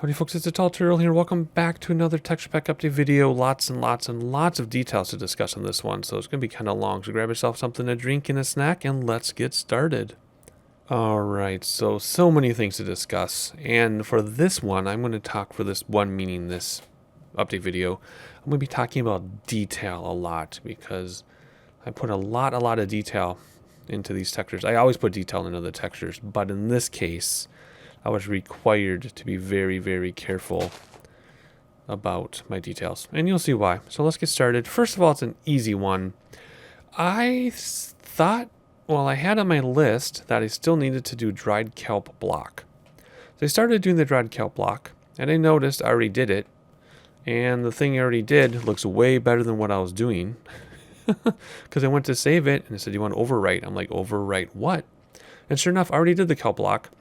Howdy folks, it's a Tall Turtle here. Welcome back to another texture pack update video. Lots and lots of details to discuss on this one, so it's going to be kind of long. So grab yourself something to drink and a snack and let's get started. Alright, so many things to discuss. And for this one, I'm going to talk for this one, meaning this update video, I'm going to be talking about detail a lot because I put a lot of detail into these textures. I always put detail into the textures, but in this case, I was required to be very careful about my details. And you'll see why. So let's get started. First of all, it's an easy one. I thought, well, I had on my list that I still needed to do dried kelp block. So I started doing the dried kelp block, and I noticed I already did it. And the thing I already did looks way better than what I was doing. Because I went to save it, and it said, you want to overwrite? I'm like, overwrite what? And sure enough, I already did the kelp block.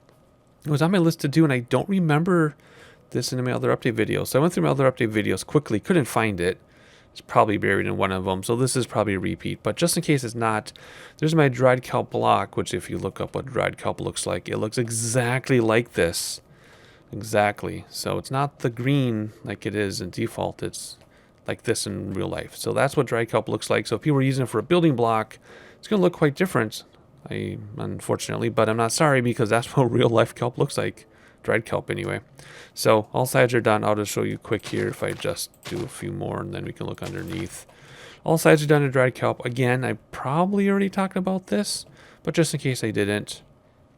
It was on my list to do, and I don't remember this in my other update videos. So I went through my other update videos quickly, couldn't find it. It's probably buried in one of them, so this is probably a repeat. But just in case it's not, there's my dried kelp block, which if you look up what dried kelp looks like, it looks exactly like this. Exactly. So it's not the green like it is in default, it's like this in real life. So that's what dried kelp looks like. So if people are using it for a building block, it's going to look quite different. Unfortunately, but I'm not sorry because that's what real life kelp looks like. Dried kelp anyway. So all sides are done. I'll just show you quick here if I just do a few more and then we can look underneath. All sides are done in dried kelp. Again, I probably already talked about this, but just in case I didn't,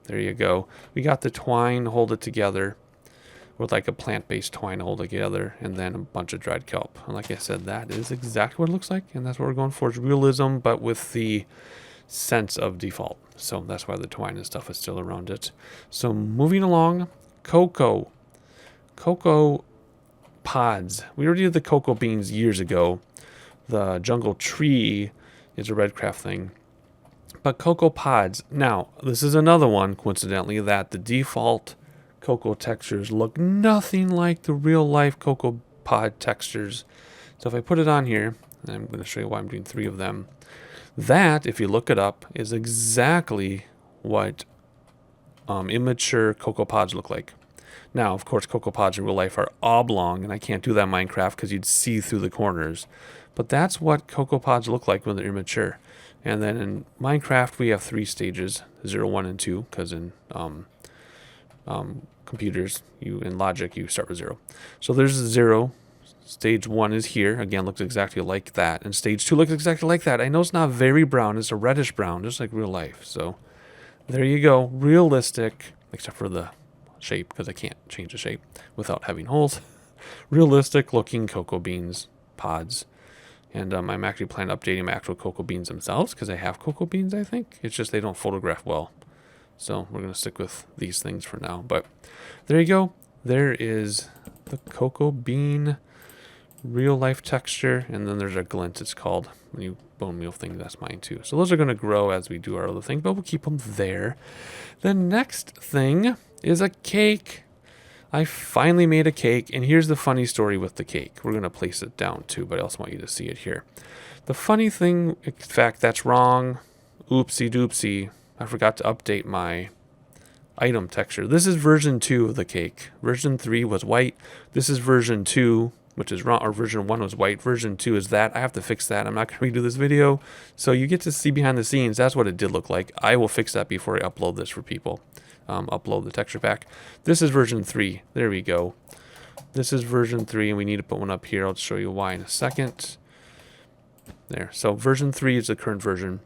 there you go. We got the twine, hold it together with like a plant-based twine, hold it together, and then a bunch of dried kelp. And like I said, that is exactly what it looks like, and that's what we're going for, is realism, but with the sense of default. So that's why the twine and stuff is still around it. So moving along, cocoa pods. We already did the cocoa beans years ago. The jungle tree is a red craft thing, but cocoa pods. Now this is another one, coincidentally, that the default cocoa textures look nothing like the real life cocoa pod textures. So if I put it on here, and I'm going to show you why I'm doing 3 of them. That, if you look it up, is exactly what immature cocoa pods look like. Now, of course, cocoa pods in real life are oblong, and I can't do that in Minecraft because you'd see through the corners. But that's what cocoa pods look like when they're immature. And then in Minecraft, we have 3 stages, 0, 1, and 2, because in computers, in logic, you start with 0. So there's 0. Stage 1 is here. Again, looks exactly like that. And stage 2 looks exactly like that. I know it's not very brown. It's a reddish brown, just like real life. So there you go. Realistic, except for the shape, because I can't change the shape without having holes. Realistic looking cocoa beans pods. And I'm actually planning on updating my actual cocoa beans themselves, because I have cocoa beans, I think. It's just they don't photograph well. So we're going to stick with these things for now. But there you go. There is the cocoa bean real life texture, and then there's a glint, it's called, when you bone meal thing. That's mine too. So those are going to grow as we do our other thing, but we'll keep them there. The next thing is a cake. I finally made a cake, and here's the funny story with the cake. We're going to place it down too, but I also want you to see it here. The funny thing, in fact, that's wrong. Oopsie doopsie. I forgot to update my item texture. This is version 2 of the cake. Version 3 was white. This is version 2, which is wrong, or version 1 was white. Version 2 is that. I have to fix that. I'm not going to redo this video. So you get to see behind the scenes. That's what it did look like. I will fix that before I upload this for people. Upload the texture pack. This is version 3. There we go. This is version 3, and we need to put one up here. I'll show you why in a second. There. So version 3 is the current version.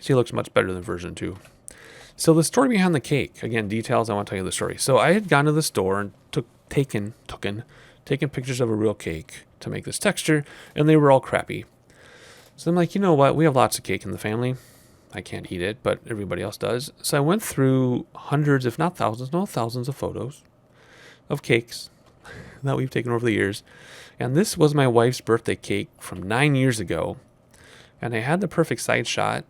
See, it looks much better than version 2. So the story behind the cake. Again, details. I want to tell you the story. So I had gone to the store and taken pictures of a real cake to make this texture, and they were all crappy. So I'm like, you know what? We have lots of cake in the family. I can't eat it, but everybody else does. So I went through hundreds, if not thousands of photos of cakes that we've taken over the years. And this was my wife's birthday cake from 9 years ago. And I had the perfect side shot,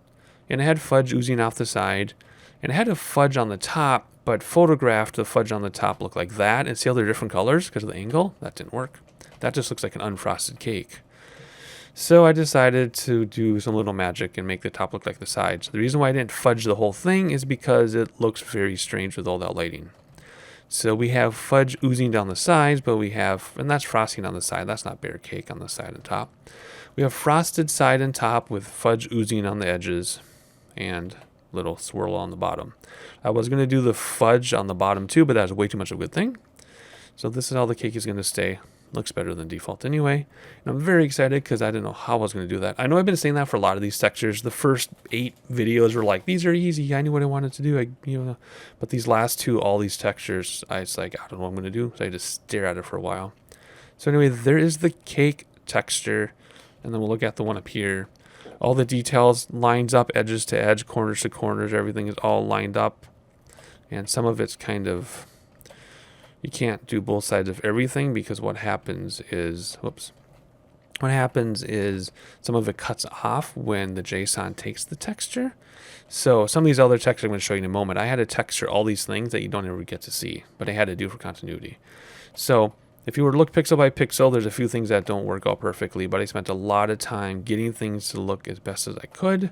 and I had fudge oozing off the side, and I had a fudge on the top, but photographed the fudge on the top looked like that. And see how they're different colors because of the angle? That didn't work. That just looks like an unfrosted cake. So I decided to do some little magic and make the top look like the sides. The reason why I didn't fudge the whole thing is because it looks very strange with all that lighting. So we have fudge oozing down the sides, but we have, and that's frosting on the side. That's not bear cake on the side and top. We have frosted side and top with fudge oozing on the edges and little swirl on the bottom. I was going to do the fudge on the bottom too, but that's way too much of a good thing. So this is how the cake is going to stay. Looks better than default anyway. And I'm very excited because I didn't know how I was going to do that. I know I've been saying that for a lot of these textures. The first 8 videos were like, these are easy. I knew what I wanted to do. But these last 2, all these textures, it's like, I don't know what I'm going to do. So I just stare at it for a while. So anyway, there is the cake texture. And then we'll look at the one up here. All the details lines up, edges to edge, corners to corners. Everything is all lined up. And some of it's kind of... You can't do both sides of everything because what happens is, what happens is some of it cuts off when the JSON takes the texture. So some of these other textures I'm going to show you in a moment. I had to texture all these things that you don't ever get to see, but I had to do for continuity. So if you were to look pixel by pixel, there's a few things that don't work out perfectly, but I spent a lot of time getting things to look as best as I could.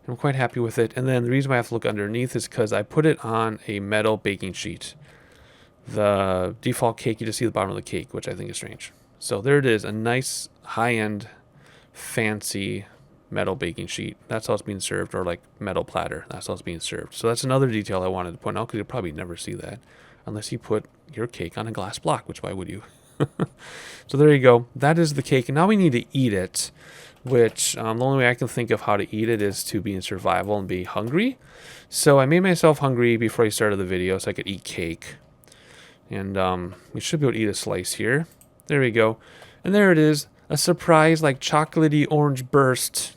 I'm quite happy with it. And then the reason why I have to look underneath is because I put it on a metal baking sheet. The default cake, you just see the bottom of the cake, which I think is strange. So there it is, a nice high-end fancy metal baking sheet. That's how it's being served, or like metal platter. That's how it's being served. So that's another detail I wanted to point out because you'll probably never see that unless you put your cake on a glass block, which why would you? So there you go. That is the cake. And now we need to eat it, which the only way I can think of how to eat it is to be in survival and be hungry. So I made myself hungry before I started the video so I could eat cake. And we should be able to eat a slice here. There we go. And there it is. A surprise, like chocolatey orange burst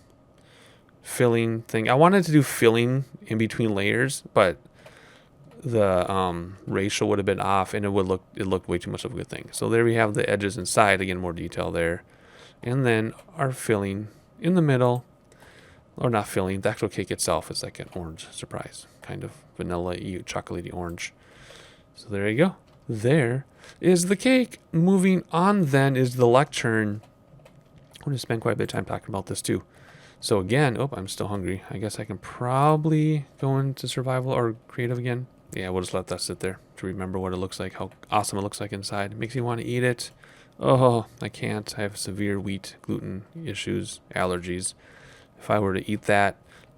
filling thing. I wanted to do filling in between layers, but the ratio would have been off and it looked way too much of a good thing. So there we have the edges inside. Again, more detail there. And then our filling in the middle. Or not filling. The actual cake itself is like an orange surprise. Kind of vanilla-y, chocolatey orange. So there you go. There is the cake. Moving on then is the lectern. I'm going to spend quite a bit of time talking about this too. So again, I'm still hungry. I guess I can probably go into survival or creative again. Yeah, we'll just let that sit there to remember what it looks like, how awesome it looks like inside. It makes me want to eat it. Oh, I can't. I have severe wheat gluten issues, allergies. If I were to eat that,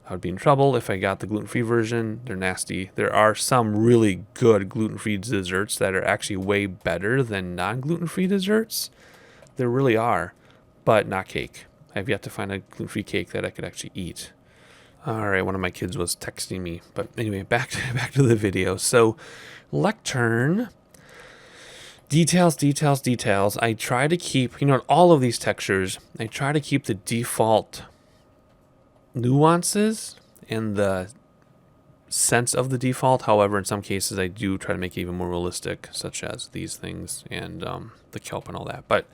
I would be in trouble. If I got the gluten-free version, they're nasty. There are some really good gluten-free desserts that are actually way better than non-gluten-free desserts. There really are, but not cake. I've yet to find a gluten-free cake that I could actually eat. All right, one of my kids was texting me. But anyway, back to the video. So, lectern, details, details, details. I try to keep, all of these textures, I try to keep the default nuances and the sense of the default. However, in some cases I do try to make it even more realistic, such as these things and the kelp and all that. But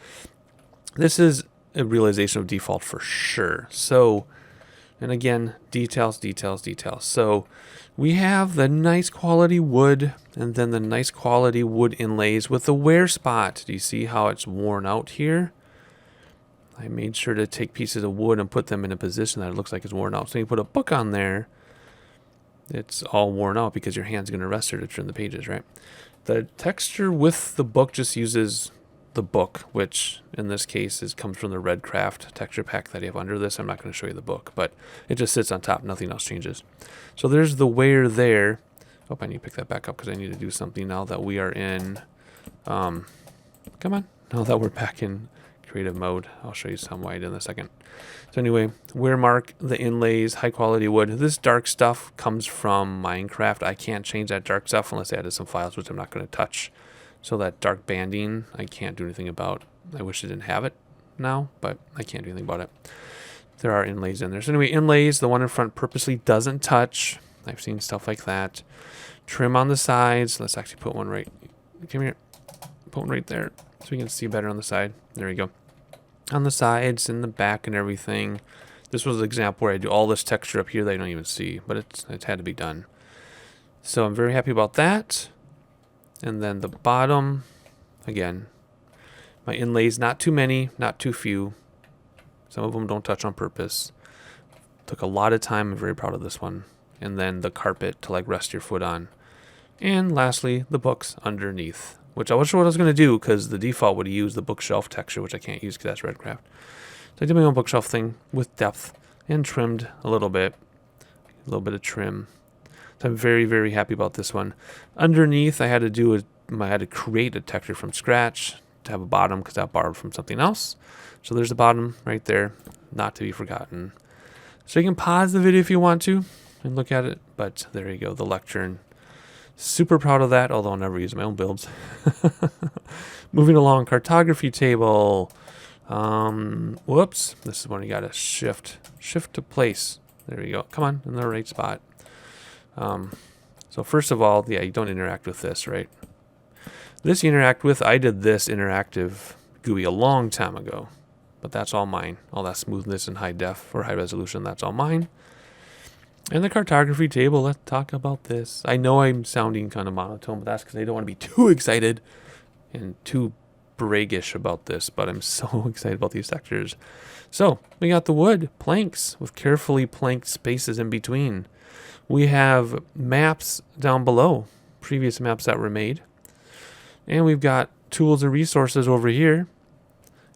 this is a realization of default for sure. So, and again, details, details, details. So we have the nice quality wood and then the nice quality wood inlays with the wear spot. Do you see how it's worn out here? I made sure to take pieces of wood and put them in a position that it looks like it's worn out. So you put a book on there, it's all worn out because your hand's going to rest there to turn the pages, right? The texture with the book just uses the book, which in this case comes from the Red Craft texture pack that you have under this. I'm not going to show you the book, but it just sits on top. Nothing else changes. So there's the wear there. Oh, I need to pick that back up because I need to do something now that we are in, come on, now that we're back in creative mode. I'll show you some white in a second. So anyway, wear mark, the inlays, high quality wood. This dark stuff comes from Minecraft. I can't change that dark stuff unless I added some files, which I'm not going to touch. So that dark banding, I can't do anything about. I wish I didn't have it now, but I can't do anything about it. There are inlays in there. So anyway, inlays, the one in front purposely doesn't touch. I've seen stuff like that. Trim on the sides. Let's actually put one right, come here. Put one right there so we can see better on the side. There we go. On the sides and the back and everything. This was an example where I do all this texture up here that I don't even see, but it's had to be done. So I'm very happy about that. And then the bottom, again, my inlays, not too many, not too few. Some of them don't touch on purpose. Took a lot of time. I'm very proud of this one. And then the carpet to like rest your foot on. And lastly, the books underneath, which I wasn't sure what I was going to do because the default would use the bookshelf texture, which I can't use because that's Redcraft. So I did my own bookshelf thing with depth and trimmed a little bit of trim. So I'm very, very happy about this one. Underneath, I had to create a texture from scratch to have a bottom because I borrowed from something else. So there's the bottom right there, not to be forgotten. So you can pause the video if you want to and look at it, but there you go, the lectern. Super proud of that, although I'll never use my own builds. Moving along, cartography table. Whoops, this is when you gotta shift to place. There you go, come on, in the right spot. So first of all, yeah, you don't interact with this, right? This you interact with, I did this interactive GUI a long time ago, but that's all mine. All that smoothness and high def or high resolution, that's all mine. And the cartography table, let's talk about this. I know I'm sounding kind of monotone, but that's because I don't want to be too excited and too braggish about this, but I'm so excited about these textures. So we got the wood planks with carefully planked spaces in between. We have maps down below, previous maps that were made. And we've got tools and resources over here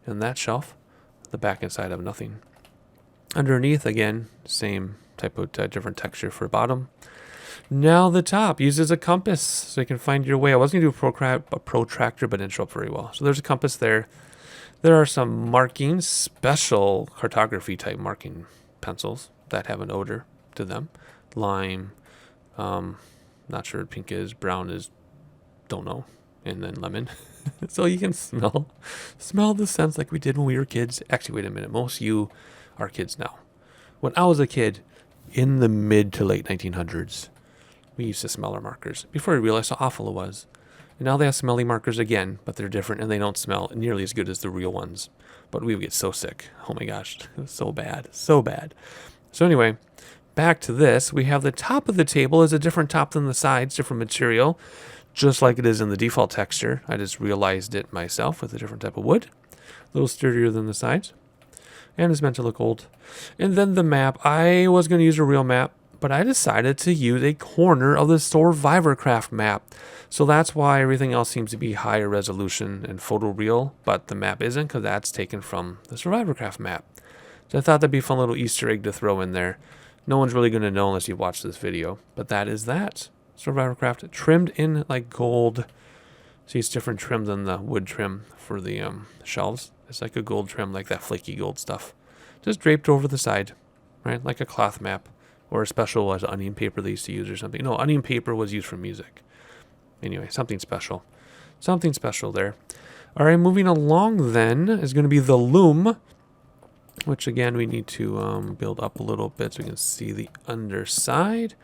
in that shelf. The back and side have nothing. Underneath, again, same type of different texture for bottom. Now the top uses a compass so you can find your way. I wasn't going to do a protractor, but it didn't show up very well. So there's a compass there. There are some markings, special cartography type marking pencils that have an odor to them. Lime, not sure what pink is, brown is, don't know, and then lemon. So you can smell the scents like we did when we were kids. Actually, wait a minute, most of you are kids now. When I was a kid, in the mid to late 1900s, we used to smell our markers before we realized how awful it was. And now they have smelly markers again, but they're different and they don't smell nearly as good as the real ones. But we would get so sick. Oh my gosh, it was so bad, so bad. So anyway, back to this. We have the top of the table is a different top than the sides, different material, just like it is in the default texture. I just realized it myself with a different type of wood, a little sturdier than the sides. And it's meant to look old. And then the map. I was going to use a real map, but I decided to use a corner of the Survivorcraft map. So that's why everything else seems to be higher resolution and photoreal, but the map isn't because that's taken from the Survivorcraft map. So I thought that'd be a fun little Easter egg to throw in there. No one's really going to know unless you watch this video, but that is that. Survivorcraft trimmed in like gold. See, it's different trim than the wood trim for the shelves. It's like a gold trim, like that flaky gold stuff. Just draped over the side, right? Like a cloth map or a special as onion paper they used to use or something. No, onion paper was used for music. Anyway, something special. Something special there. All right, moving along then is going to be the loom, which again we need to build up a little bit so we can see the underside.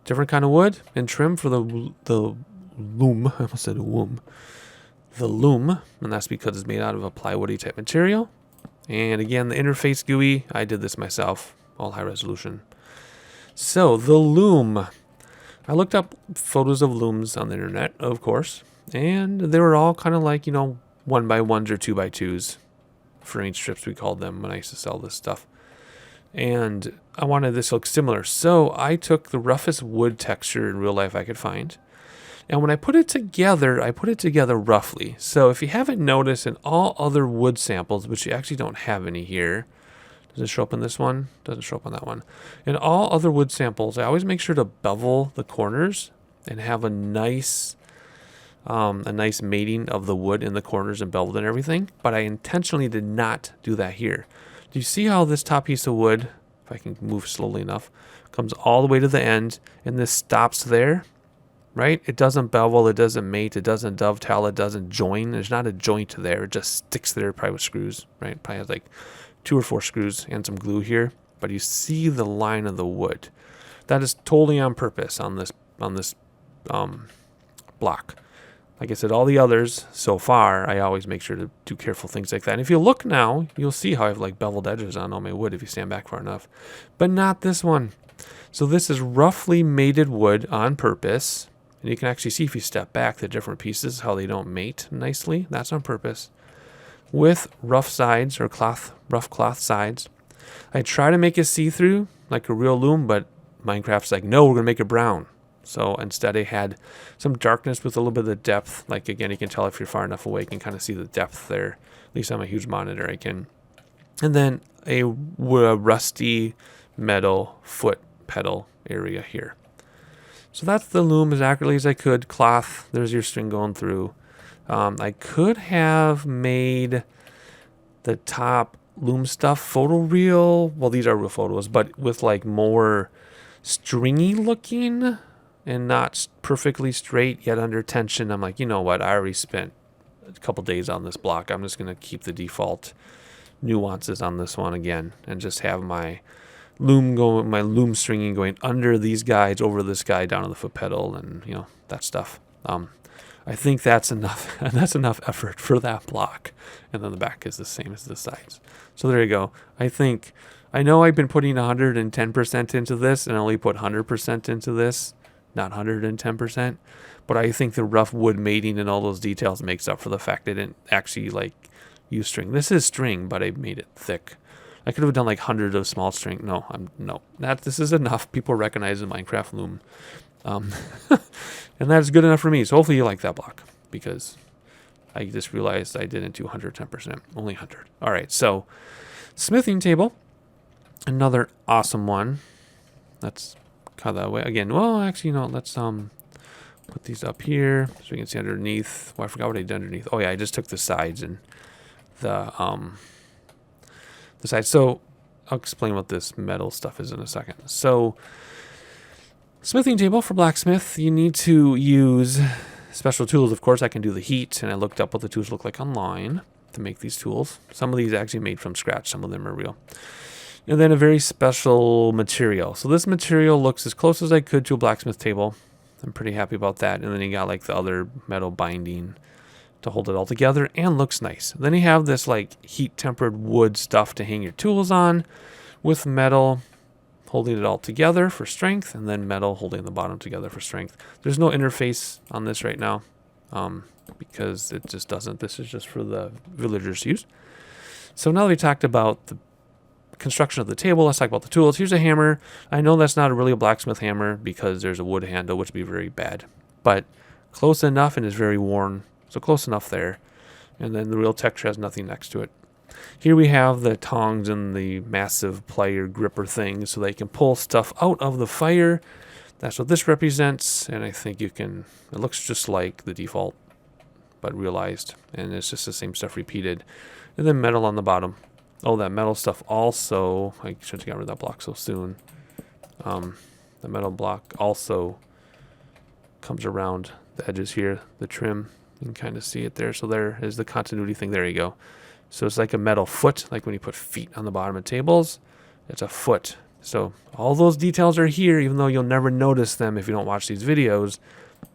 Different kind of wood and trim for the loom. I almost said womb. The loom, and that's because it's made out of a plywoody type material. And again, the interface GUI, I did this myself, all high resolution. So the loom. I looked up photos of looms on the internet, of course, and they were all kind of like, 1x1s or 2x2s. Framing strips, we called them when I used to sell this stuff. And I wanted this to look similar. So I took the roughest wood texture in real life I could find. And when I put it together roughly. So if you haven't noticed in all other wood samples, which you actually don't have any here, does it show up in this one? Doesn't show up on that one. In all other wood samples, I always make sure to bevel the corners and have a nice mating of the wood in the corners and beveled and everything. But I intentionally did not do that here. Do you see how this top piece of wood, if I can move slowly enough, comes all the way to the end and this stops there? Right? It doesn't bevel, it doesn't mate, it doesn't dovetail, it doesn't join. There's not a joint there. It just sticks there probably with screws, right? Probably has like 2 or 4 screws and some glue here. But you see the line of the wood. That is totally on purpose on this block. Like I said, all the others so far, I always make sure to do careful things like that. And if you look now, you'll see how I have like beveled edges on all my wood if you stand back far enough. But not this one. So this is roughly mated wood on purpose. And you can actually see if you step back the different pieces, how they don't mate nicely. That's on purpose. With rough sides or rough cloth sides. I try to make it see-through like a real loom, but Minecraft's like, no, we're going to make it brown. So instead I had some darkness with a little bit of the depth. Like again, you can tell if you're far enough away, you can kind of see the depth there. At least on a huge monitor I can. And then a rusty metal foot pedal area here. So that's the loom as accurately as I could. Cloth, there's your string going through. I could have made the top loom stuff photoreal. Well, these are real photos, but with like more stringy looking and not perfectly straight yet under tension. I'm like, you know what? I already spent a couple days on this block. I'm just going to keep the default nuances on this one again and just have my loom stringing going under these guides, over this guide, down to the foot pedal, and you know, that stuff. I think that's enough. That's enough effort for that block. And then the back is the same as the sides. So there you go. I know I've been putting 110% into this and only put 100% into this, not 110%. But I think the rough wood mating and all those details makes up for the fact I didn't actually like use string. This is string, but I made it thick. I could have done like hundreds of small string. No. This is enough. People recognize the Minecraft loom. And that's good enough for me. So hopefully you like that block, because I just realized I didn't do 110%, only 100. All right, so smithing table, another awesome one. Let's cut that away again. Well, actually, no. Let's put these up here so we can see underneath. Well, I forgot what I did underneath. Oh yeah, I just took the sides and the sides. So I'll explain what this metal stuff is in a second. So smithing table for blacksmith, you need to use special tools. Of course, I can do the heat, and I looked up what the tools look like online to make these tools. Some of these are actually made from scratch. Some of them are real. And then a very special material. So this material looks as close as I could to a blacksmith table. I'm pretty happy about that. And then you got like the other metal binding to hold it all together, and looks nice. Then you have this like heat tempered wood stuff to hang your tools on, with metal holding it all together for strength, and then metal holding the bottom together for strength. There's no interface on this right now because it just doesn't. This is just for the villagers to use. So now that we talked about the construction of the table, let's talk about the tools. Here's a hammer. I know that's not really a blacksmith hammer because there's a wood handle, which would be very bad, but close enough and is very worn. So close enough there. And then the real texture has nothing next to it. Here we have the tongs and the massive plier gripper thing so they can pull stuff out of the fire. That's what this represents. And I think it looks just like the default, but realized. And it's just the same stuff repeated. And then metal on the bottom. Oh, that metal stuff also, I should have got rid of that block so soon. The metal block also comes around the edges here, the trim. You can kind of see it there. So there is the continuity thing. There you go. So it's like a metal foot, like when you put feet on the bottom of tables. It's a foot. So all those details are here, even though you'll never notice them if you don't watch these videos.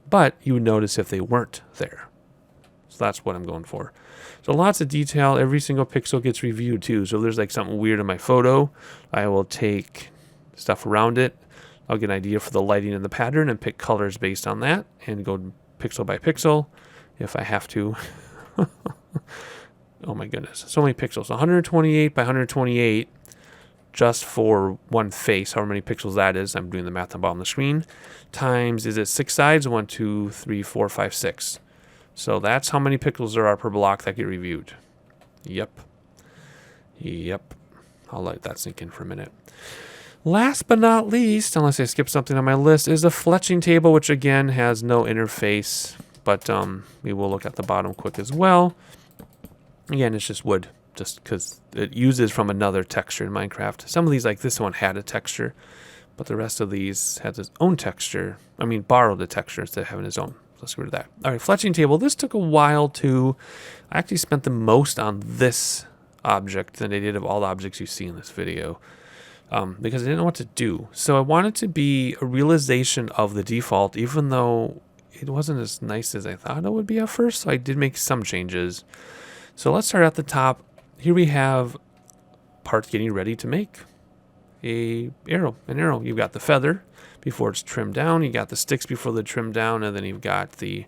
But you would notice if they weren't there. So that's what I'm going for. So lots of detail. Every single pixel gets reviewed too. So if there's like something weird in my photo, I will take stuff around it. I'll get an idea for the lighting and the pattern and pick colors based on that and go pixel by pixel if I have to. Oh my goodness, so many pixels. 128 by 128 just for one face, however many pixels that is. I'm doing the math on the bottom of the screen. Times, is it 6 sides? 1, 2, 3, 4, 5, 6. So that's how many pixels there are per block that get reviewed. Yep. I'll let that sink in for a minute. Last but not least, unless I skip something on my list, is a fletching table, which again has no interface, but we will look at the bottom quick as well. Again, it's just wood, just because it uses from another texture in Minecraft. Some of these, like this one, had a texture, but the rest of these had its own texture. I mean, borrowed the texture instead of having its own. Let's get rid of that. All right, fletching table. This took a while to. I actually spent the most on this object than I did of all the objects you see in this video, because I didn't know what to do. So I wanted to be a realization of the default, even though it wasn't as nice as I thought it would be at first. So I did make some changes. So let's start at the top. Here we have parts getting ready to make an arrow. You've got the feather before it's trimmed down. You got the sticks before they're trimmed down. And then you've got the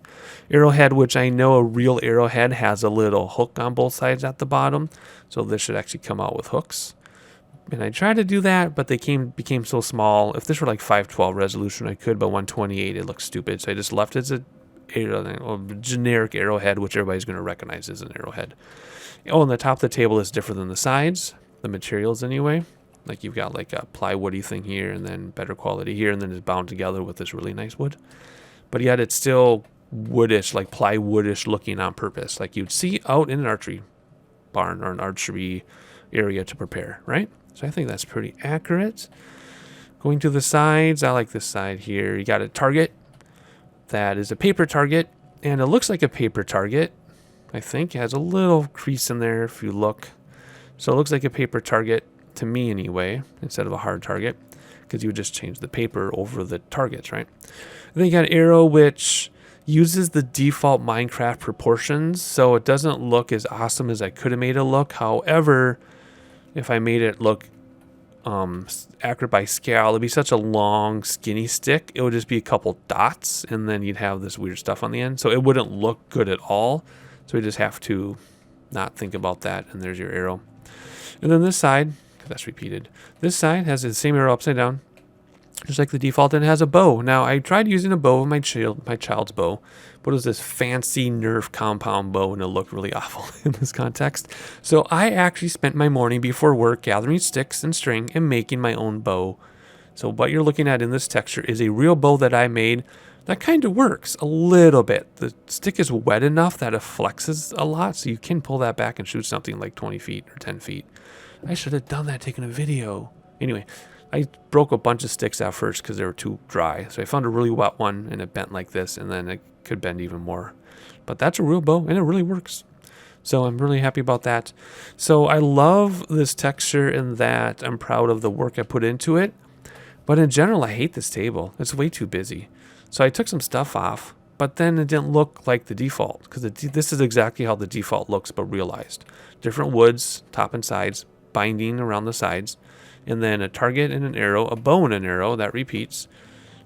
arrowhead, which I know a real arrowhead has a little hook on both sides at the bottom. So this should actually come out with hooks. And I tried to do that, but they became so small. If this were like 512 resolution, I could, but 128, it looks stupid. So I just left it as a generic arrowhead, which everybody's going to recognize as an arrowhead. Oh, and the top of the table is different than the sides, the materials anyway. Like you've got like a plywoody thing here, and then better quality here, and then it's bound together with this really nice wood. But yet it's still woodish, like plywoodish looking on purpose, like you'd see out in an archery barn or an archery area to prepare, right? So I think that's pretty accurate. Going to the sides, I like this side here. You got a target that is a paper target, and it looks like a paper target. I think it has a little crease in there if you look. So it looks like a paper target to me anyway, instead of a hard target, because you would just change the paper over the targets, right? And then you got an arrow which uses the default Minecraft proportions, so it doesn't look as awesome as I could have made it look. However, if I made it look accurate by scale, it'd be such a long, skinny stick. It would just be a couple dots, and then you'd have this weird stuff on the end. So it wouldn't look good at all. So you just have to not think about that, and there's your arrow. And then this side, that's repeated. This side has the same arrow upside down, just like the default, and it has a bow. Now, I tried using a bow with my child's bow, but it was this fancy Nerf compound bow, and it looked really awful in this context. So I actually spent my morning before work gathering sticks and string and making my own bow. So what you're looking at in this texture is a real bow that I made that kind of works a little bit. The stick is wet enough that it flexes a lot, so you can pull that back and shoot something like 20 feet or 10 feet. I should have done that, taken a video. Anyway, I broke a bunch of sticks out first because they were too dry. So I found a really wet one, and it bent like this, and then it could bend even more. But that's a real bow, and it really works. So I'm really happy about that. So I love this texture in that I'm proud of the work I put into it. But in general, I hate this table. It's way too busy. So I took some stuff off, but then it didn't look like the default, because this is exactly how the default looks, but realized. Different woods, top and sides, binding around the sides, and then a target and an arrow, a bow and an arrow that repeats.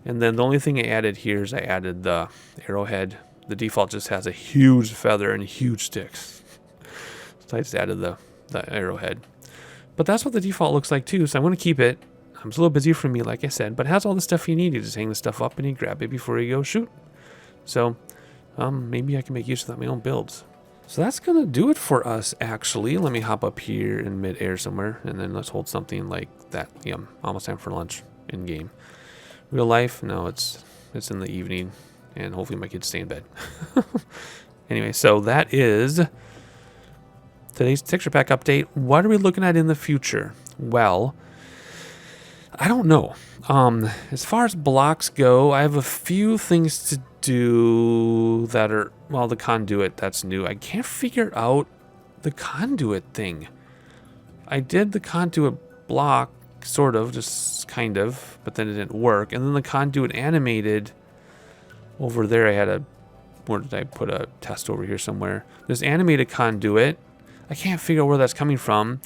And then the only thing I added here is I added the arrowhead. The default just has a huge feather and huge sticks. So I just added the arrowhead. But that's what the default looks like too, so I'm going to keep it. It's a little busy for me, like I said, but it has all the stuff you need. You just hang the stuff up and you grab it before you go shoot. So maybe I can make use of that in my own builds. So that's going to do it for us, actually. Let me hop up here in mid-air somewhere, and then let's hold something like that. Yeah, almost time for lunch in-game. Real life? No, it's in the evening, and hopefully my kids stay in bed. Anyway, so that is today's texture pack update. What are we looking at in the future? Well, I don't know. As far as blocks go, I have a few things to do that are, well, the conduit, that's new. I can't figure out the conduit thing. I did the conduit block, sort of, just kind of, but then it didn't work. And then the conduit animated over there. I had where did I put a test over here somewhere? This animated conduit. I can't figure out where that's coming from.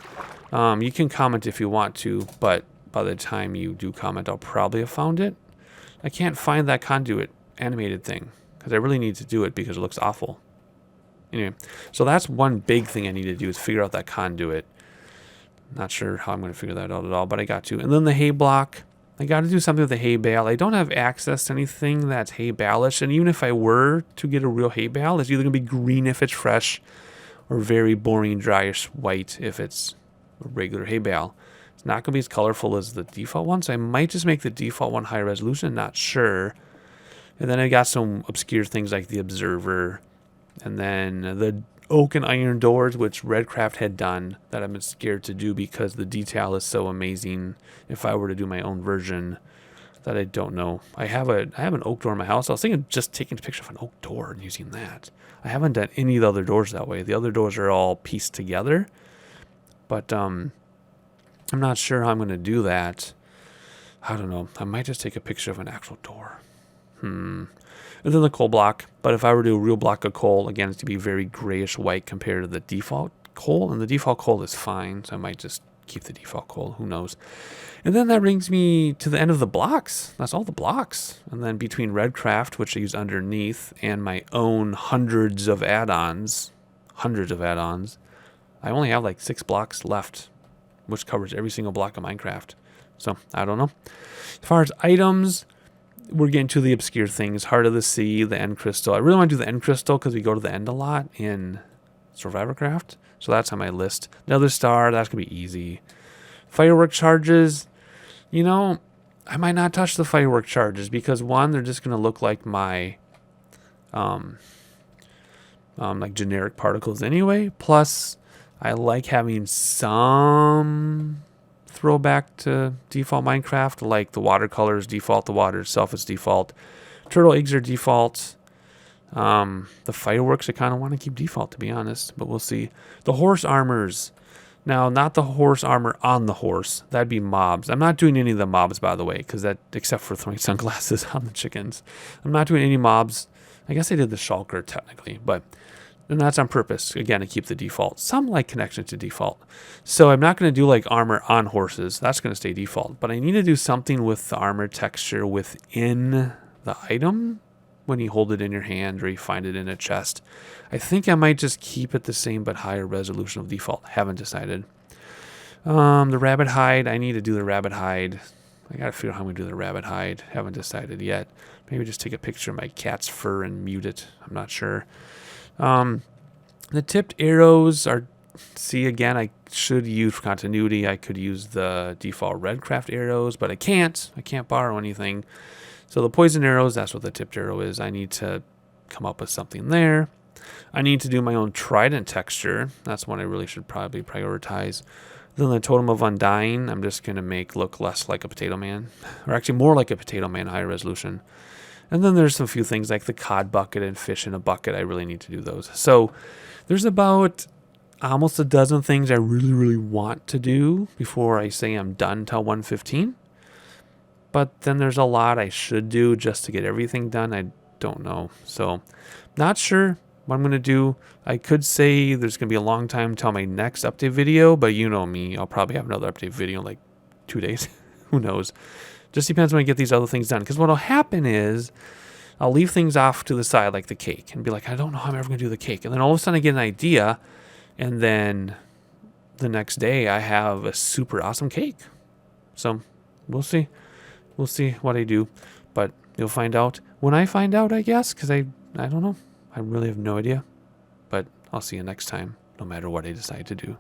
You can comment if you want to, but by the time you do comment, I'll probably have found it. I can't find that conduit animated thing because I really need to do it because it looks awful. Anyway, so that's one big thing I need to do is figure out that conduit. Not sure how I'm going to figure that out at all, but I got to. And then the hay block. I got to do something with the hay bale. I don't have access to anything that's hay bale-ish, and even if I were to get a real hay bale, it's either going to be green if it's fresh or very boring, dryish white if it's a regular hay bale. It's not going to be as colorful as the default one, so I might just make the default one high resolution, not sure. And then I got some obscure things like the observer, and then the oak and iron doors, which Redcraft had done, that I've been scared to do because the detail is so amazing if I were to do my own version that I don't know. I have an oak door in my house. I was thinking of just taking a picture of an oak door and using that. I haven't done any of the other doors that way. The other doors are all pieced together, but I'm not sure how I'm going to do that. I don't know. I might just take a picture of an actual door. And then the coal block. But if I were to do a real block of coal, again, it's to be very grayish white compared to the default coal. And the default coal is fine, so I might just keep the default coal. Who knows? And then that brings me to the end of the blocks. That's all the blocks. And then between Redcraft, which I use underneath, and my own hundreds of add-ons, I only have like 6 blocks left which covers every single block of Minecraft. So I don't know. As far as items, we're getting to the obscure things. Heart of the Sea, the End Crystal. I really want to do the End Crystal because we go to the end a lot in Survivorcraft. So that's on my list. Another star, that's going to be easy. Firework charges, you know, I might not touch the firework charges because one, they're just going to look like my like generic particles anyway. Plus, I like having some throwback to default Minecraft, like the watercolors default, the water itself is default, turtle eggs are default. The fireworks I kind of want to keep default, to be honest, but we'll see. The horse armors. Now, not the horse armor on the horse. That'd be mobs. I'm not doing any of the mobs, by the way, because that, except for throwing sunglasses on the chickens. I'm not doing any mobs. I guess I did the shulker technically, but then that's on purpose, again, to keep the default. Some like connection to default. So I'm not going to do like armor on horses. That's going to stay default. But I need to do something with the armor texture within the item when you hold it in your hand or you find it in a chest. I think I might just keep it the same but higher resolution of default. Haven't decided. The rabbit hide. I need to do the rabbit hide. I got to figure out how I'm going to do the rabbit hide. Haven't decided yet. Maybe just take a picture of my cat's fur and mute it. I'm not sure. The tipped arrows are, see, again, I should use for continuity. I could use the default red craft arrows, but I can't. I can't borrow anything. So the poison arrows, that's what the tipped arrow is. I need to come up with something there. I need to do my own trident texture. That's one I really should probably prioritize. Then the totem of undying, I'm just going to make look less like a potato man, or actually more like a potato man, higher resolution. And then there's a few things like the cod bucket and fish in a bucket. I really need to do those. So there's about almost a dozen things I really, really want to do before I say I'm done till 1:15. But then there's a lot I should do just to get everything done. I don't know. So not sure what I'm going to do. I could say there's going to be a long time till my next update video, but you know me. I'll probably have another update video in like 2 days. Who knows? Just depends when I get these other things done. Because what will happen is I'll leave things off to the side like the cake and be like, I don't know how I'm ever going to do the cake. And then all of a sudden I get an idea. And then the next day I have a super awesome cake. So we'll see. We'll see what I do. But you'll find out when I find out, I guess. Because I don't know. I really have no idea. But I'll see you next time, no matter what I decide to do.